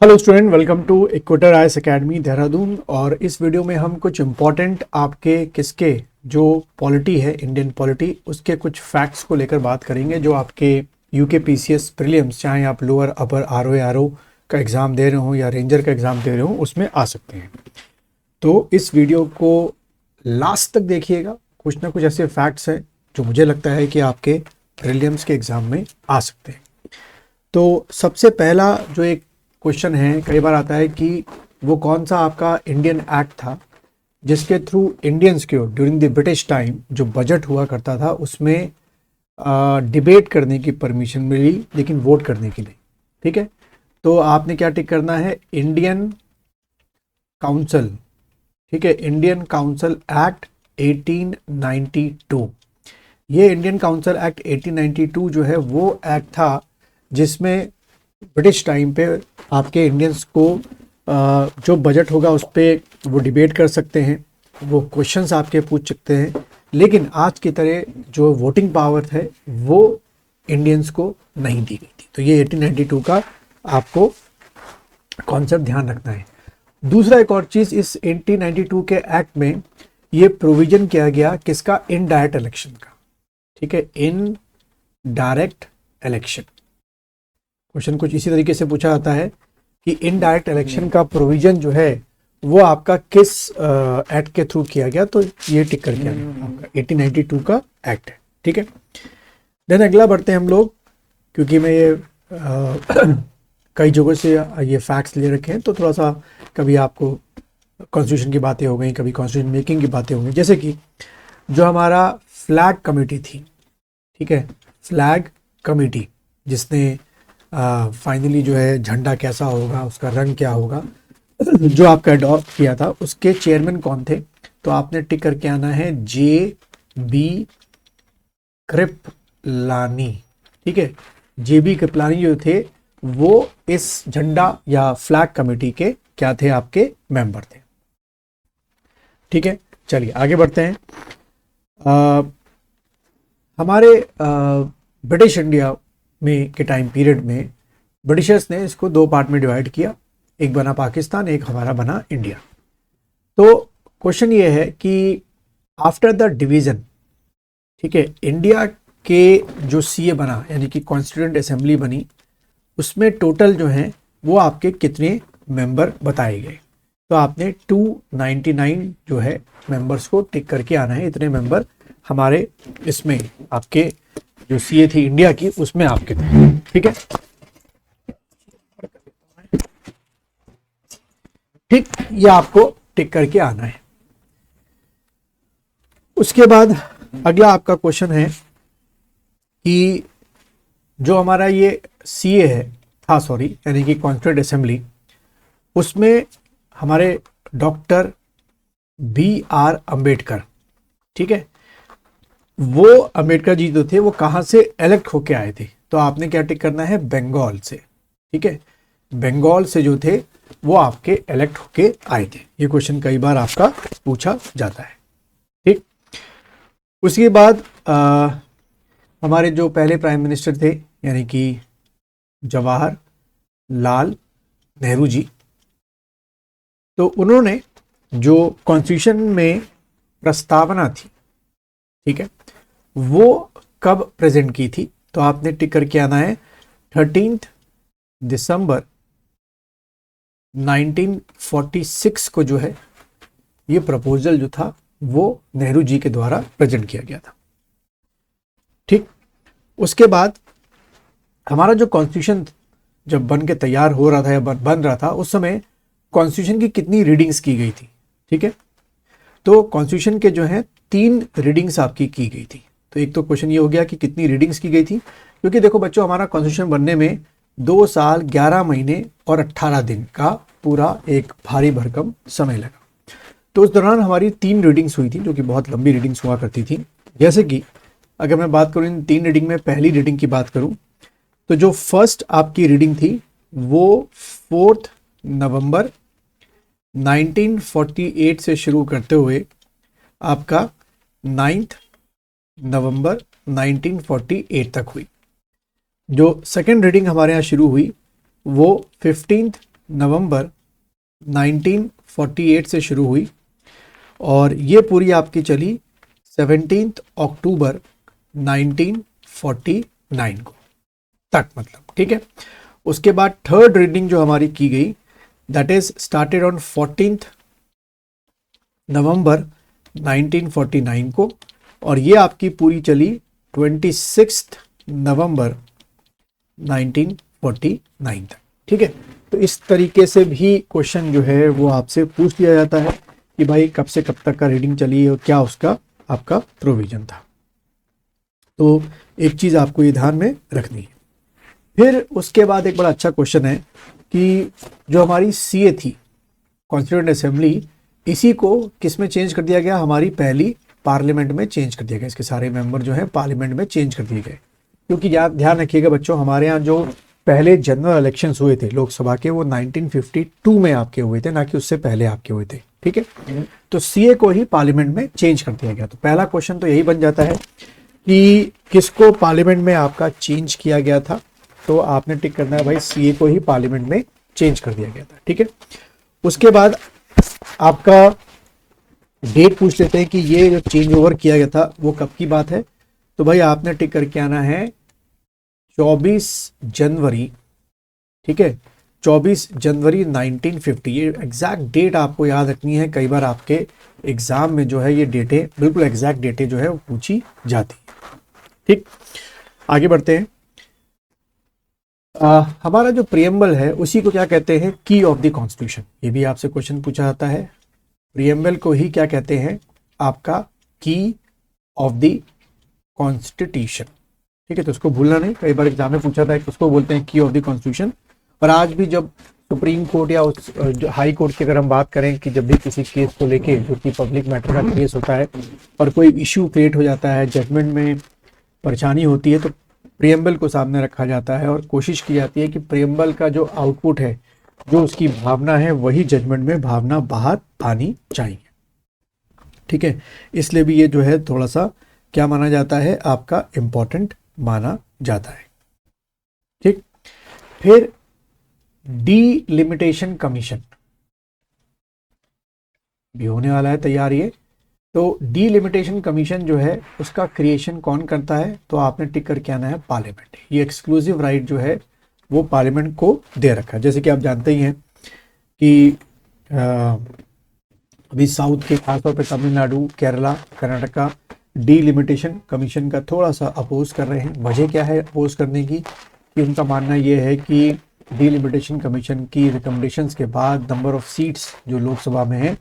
Hello student, welcome to Equator IAS academy Dehradun. और इस video में हम कुछ इम्पॉर्टेंट आपके किसके जो पॉलिटी है, इंडियन पॉलिटी, उसके कुछ फैक्ट्स को लेकर बात करेंगे जो आपके यूके पीसीएस प्रीलिम्स, चाहे आप लोअर अपर आरओ का एग्ज़ाम दे रहे हो या रेंजर का एग्ज़ाम दे रहे हो, उसमें आ सकते हैं। तो इस वीडियो को लास्ट तक देखिएगा। कुछ ना कुछ ऐसे फैक्ट्स हैं जो मुझे लगता है कि आपके प्रीलिम्स के एग्ज़ाम में आ सकते हैं। तो सबसे पहला जो एक क्वेश्चन है, कई बार आता है कि वो कौन सा आपका इंडियन एक्ट था जिसके थ्रू इंडियंस को ड्यूरिंग द ब्रिटिश टाइम जो बजट हुआ करता था उसमें डिबेट करने की परमिशन मिली, लेकिन वोट करने की नहीं। ठीक है, तो आपने क्या टिक करना है? Indian council. ठीक है, इंडियन काउंसिल एक्ट 1892। ये इंडियन काउंसिल एक्ट 1892 जो है वो एक्ट था जिसमें ब्रिटिश टाइम पे आपके इंडियंस को जो बजट होगा उस पर वो डिबेट कर सकते हैं, वो क्वेश्चंस आपके पूछ सकते हैं, लेकिन आज की तरह जो वोटिंग पावर है वो इंडियंस को नहीं दी गई थी। तो ये 1892 का आपको कॉन्सेप्ट ध्यान रखना है। दूसरा एक और चीज़, इस 1892 के एक्ट में ये प्रोविजन किया गया किसका? इनडायरेक्ट इलेक्शन का। ठीक है, इनडायरेक्ट इलेक्शन। क्वेश्चन कुछ इसी तरीके से पूछा जाता है कि इनडायरेक्ट इलेक्शन का प्रोविजन जो है वो आपका किस एक्ट के थ्रू किया गया? तो ये टिक करके आपका 1892 का एक्ट है। ठीक है, देन अगला बढ़ते हैं हम लोग, क्योंकि मैं ये कई जगहों से ये फैक्ट्स ले रखे हैं, तो थोड़ा सा कभी आपको कॉन्स्टिट्यूशन की बातें हो गई, कभी कॉन्स्टिट्यूशन मेकिंग की बातें हो गई। जैसे कि जो हमारा फ्लैग कमेटी थी, ठीक है, फ्लैग कमेटी जिसने फाइनली जो है झंडा कैसा होगा, उसका रंग क्या होगा, जो आपका अडॉप्ट किया था, उसके चेयरमैन कौन थे? तो आपने टिक करके आना है जे.बी. कृपलानी। ठीक है, जे.बी. कृपलानी जो थे वो इस झंडा या फ्लैग कमेटी के क्या थे? आपके मेंबर थे। ठीक है, चलिए आगे बढ़ते हैं। हमारे ब्रिटिश इंडिया में के टाइम पीरियड में ब्रिटिशर्स ने इसको दो पार्ट में डिवाइड किया, एक बना पाकिस्तान, एक हमारा बना इंडिया। तो क्वेश्चन ये है कि आफ्टर द डिवीजन, ठीक है, इंडिया के जो सीए बना, यानी कि कॉन्स्टिट्यूएंट असेंबली बनी, उसमें टोटल जो है वो आपके कितने मेंबर बताए गए? तो आपने 299 जो है मेंबर्स को टिक करके आना है। इतने मेंबर हमारे इसमें आपके जो सीए थी इंडिया की, उसमें आपके थे। ठीक है, ठीक, ये आपको टिक करके आना है। उसके बाद अगला आपका क्वेश्चन है कि जो हमारा ये सीए है था, सॉरी, यानी कि कॉन्स्टिट्यूएंट असेंबली, उसमें हमारे डॉक्टर B.R. अंबेडकर, ठीक है, वो अंबेडकर जी जो थे वो कहाँ से इलेक्ट होके आए थे? तो आपने क्या टिक करना है? बंगाल से। ठीक है, बंगाल से जो थे वो आपके इलेक्ट होके आए थे। ये क्वेश्चन कई बार आपका पूछा जाता है। ठीक, उसके बाद हमारे जो पहले प्राइम मिनिस्टर थे, यानी कि जवाहरलाल नेहरू जी, तो उन्होंने जो कॉन्स्टिट्यूशन में प्रस्तावना थी, ठीक है, वो कब प्रेजेंट की थी? तो आपने टिक करके आना है 13 दिसंबर 1946 को जो है ये प्रपोजल जो था वो नेहरू जी के द्वारा प्रेजेंट किया गया था। ठीक, उसके बाद हमारा जो कॉन्स्टिट्यूशन जब बन के तैयार हो रहा था या बन रहा था, उस समय कॉन्स्टिट्यूशन की कितनी रीडिंग्स की गई थी? ठीक है, तो कॉन्स्टिट्यूशन के जो है 3 रीडिंग्स आपकी की गई थी। तो एक तो क्वेश्चन ये हो गया कि कितनी रीडिंग्स की गई थी, क्योंकि देखो बच्चों, हमारा कॉन्स्टिट्यूशन बनने में 2 साल 11 महीने और 18 दिन का पूरा एक भारी भरकम समय लगा। तो उस दौरान हमारी 3 रीडिंग्स हुई थी, जो कि बहुत लंबी रीडिंग्स हुआ करती थी। जैसे कि अगर मैं बात करूँ इन 3 रीडिंग में, पहली रीडिंग की बात करूँ तो जो फर्स्ट आपकी रीडिंग थी वो 4 नवंबर 1948 से शुरू करते हुए आपका 9 नवंबर 1948 तक हुई। जो सेकेंड रीडिंग हमारे यहाँ शुरू हुई वो 15 नवंबर 1948 से शुरू हुई और ये पूरी आपकी चली 17 अक्टूबर 1949 को तक, मतलब ठीक है। उसके बाद थर्ड रीडिंग जो हमारी की गई दैट इज स्टार्टेड ऑन 14 नवंबर 1949 को और ये आपकी पूरी चली 26 नवंबर 1949 तक, ठीक है। तो इस तरीके से भी क्वेश्चन जो है वो आपसे पूछ लिया जाता है कि भाई कब से कब तक का रीडिंग चली और क्या उसका आपका प्रोविजन था। तो एक चीज आपको ये ध्यान में रखनी है। फिर उसके बाद एक बड़ा अच्छा क्वेश्चन है कि जो हमारी सीए थी, कॉन्स्टिट्यूएंट असेंबली, इसी को किस में चेंज कर दिया गया, हमारी पहली पार्लियामेंट में चेंज कर दिया गया। इसके सारे मेंबर जो है पार्लियामेंट में चेंज कर दिए गए, क्योंकि ध्यान रखिएगा बच्चों, हमारे यहाँ जो पहले जनरल इलेक्शंस हुए थे लोकसभा के वो 1952 में आपके हुए थे, ना कि उससे पहले आपके हुए थे, ठीक है। तो सीए को ही पार्लियामेंट में चेंज कर दिया गया। तो पहला क्वेश्चन तो यही बन जाता है कि किसको पार्लियामेंट में आपका चेंज किया गया था, तो आपने टिक करना है भाई सीए को ही पार्लियामेंट में चेंज कर दिया गया था, ठीक है। उसके बाद आपका डेट पूछ लेते हैं कि ये जो चेंज ओवर किया गया था वो कब की बात है, तो भाई आपने टिक करके आना है 24 जनवरी, ठीक है, 24 जनवरी 1950। ये एग्जैक्ट डेट आपको याद रखनी है, कई बार आपके एग्जाम में जो है ये डेटें, बिल्कुल एग्जैक्ट डेटें जो है वो पूछी जाती है, ठीक। आगे बढ़ते हैं। हमारा जो प्रियम्बल है उसी को क्या कहते हैं, की ऑफ द कॉन्स्टिट्यूशन। ये भी आपसे क्वेश्चन पूछा जाता है, प्रियम्बल को ही क्या कहते हैं, आपका की ऑफ द कॉन्स्टिट्यूशन, ठीक है। तो उसको भूलना नहीं, कई बार एग्जाम में पूछा था कि उसको बोलते हैं की ऑफ द कॉन्स्टिट्यूशन। और आज भी जब सुप्रीम कोर्ट या उस हाई कोर्ट की अगर हम बात करें कि जब भी किसी केस को लेके जो कि पब्लिक मैटर का केस होता है और कोई इश्यू क्रिएट हो जाता है, जजमेंट में परेशानी होती है, तो प्रियम्बल को सामने रखा जाता है और कोशिश की जाती है कि प्रियम्बल का जो आउटपुट है, जो उसकी भावना है, वही जजमेंट में भावना बाहर आनी चाहिए, ठीक है। इसलिए भी ये जो है थोड़ा सा क्या माना जाता है, आपका इंपॉर्टेंट माना जाता है, ठीक। फिर डीलिमिटेशन कमीशन भी होने वाला है तैयार ये। तो डीलिमिटेशन कमीशन जो है उसका क्रिएशन कौन करता है, तो आपने टिक करके आना है पार्लियामेंट। ये एक्सक्लूसिव राइट जो है वो पार्लियामेंट को दे रखा है। जैसे कि आप जानते ही हैं कि अभी साउथ के खासतौर पे तमिलनाडु, केरला, कर्नाटका डीलिमिटेशन कमीशन का थोड़ा सा अपोज कर रहे हैं। वजह क्या है अपोज करने की, कि उनका मानना ये है कि डीलिमिटेशन कमीशन की रिकमेंडेशंस के बाद नंबर ऑफ सीट्स जो लोकसभा में है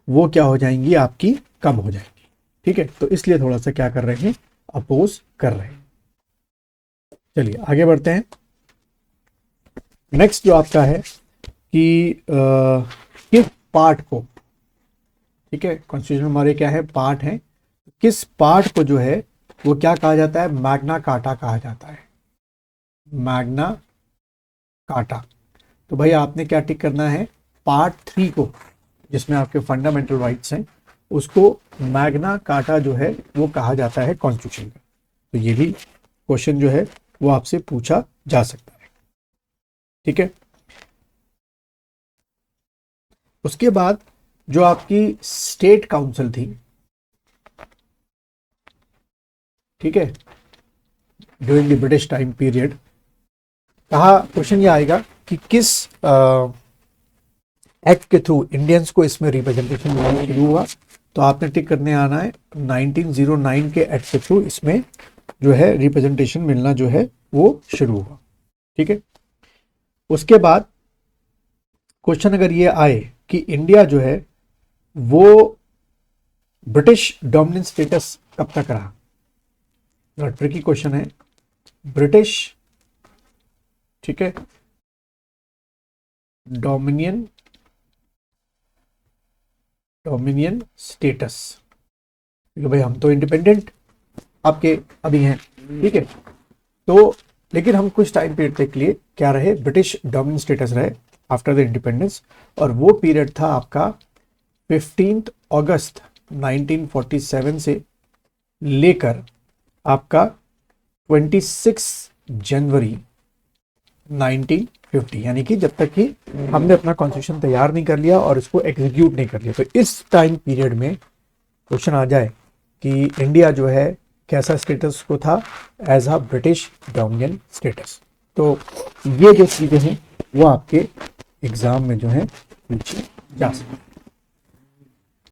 वो क्या हो जाएंगी, आपकी कम हो जाएंगी, ठीक है। तो इसलिए थोड़ा सा क्या कर रहे हैं, अपोज कर रहे हैं। चलिए आगे बढ़ते हैं। नेक्स्ट जो आपका है कि किस पार्ट को, ठीक है, कॉन्स्टिट्यूशन हमारे क्या है, पार्ट है, किस पार्ट को जो है वो क्या कहा जाता है, मैग्ना कार्टा कहा जाता है, मैग्ना कार्टा। तो भाई आपने क्या टिक करना है, पार्ट 3 को, जिसमें आपके फंडामेंटल राइट्स हैं, उसको मैग्ना कार्टा जो है वो कहा जाता है कॉन्स्टिट्यूशन का। तो ये भी क्वेश्चन जो है वो आपसे पूछा जा सकता है, ठीक है। उसके बाद जो आपकी स्टेट काउंसिल थी, ठीक है, during the British time period, कहा क्वेश्चन ये आएगा कि किस एक्ट के थ्रू इंडियंस को इसमें रिप्रेजेंटेशन मिलना शुरू हुआ। तो आपने टिक करने आना है 1909 के एक्ट के थ्रू इसमें जो है रिप्रेजेंटेशन मिलना जो है वो शुरू हुआ, ठीक है। उसके बाद क्वेश्चन अगर ये आए कि इंडिया जो है वो ब्रिटिश डोमिनेंस स्टेटस कब तक रहा, ट्रिकी क्वेश्चन है, ब्रिटिश, ठीक है, डोमिनियन स्टेटस, क्योंकि भाई हम तो इंडिपेंडेंट आपके अभी हैं, ठीक है। तो लेकिन हम कुछ टाइम पीरियड तक के लिए क्या रहे, ब्रिटिश डोमिनेंस स्टेटस रहे आफ्टर द इंडिपेंडेंस, और वो पीरियड था आपका 15 अगस्त 1947 से लेकर आपका 26 जनवरी 1850, यानी कि जब तक कि हमने अपना कॉन्स्टिट्यूशन तैयार नहीं कर लिया और इसको एग्जीक्यूट नहीं कर लिया। तो इस टाइम पीरियड में क्वेश्चन आ जाए कि इंडिया जो है कैसा स्टेटस को था, as a British dominion status. तो ये जो चीज़ें हैं वो आपके एग्जाम में जो है पूछी जा सकती है।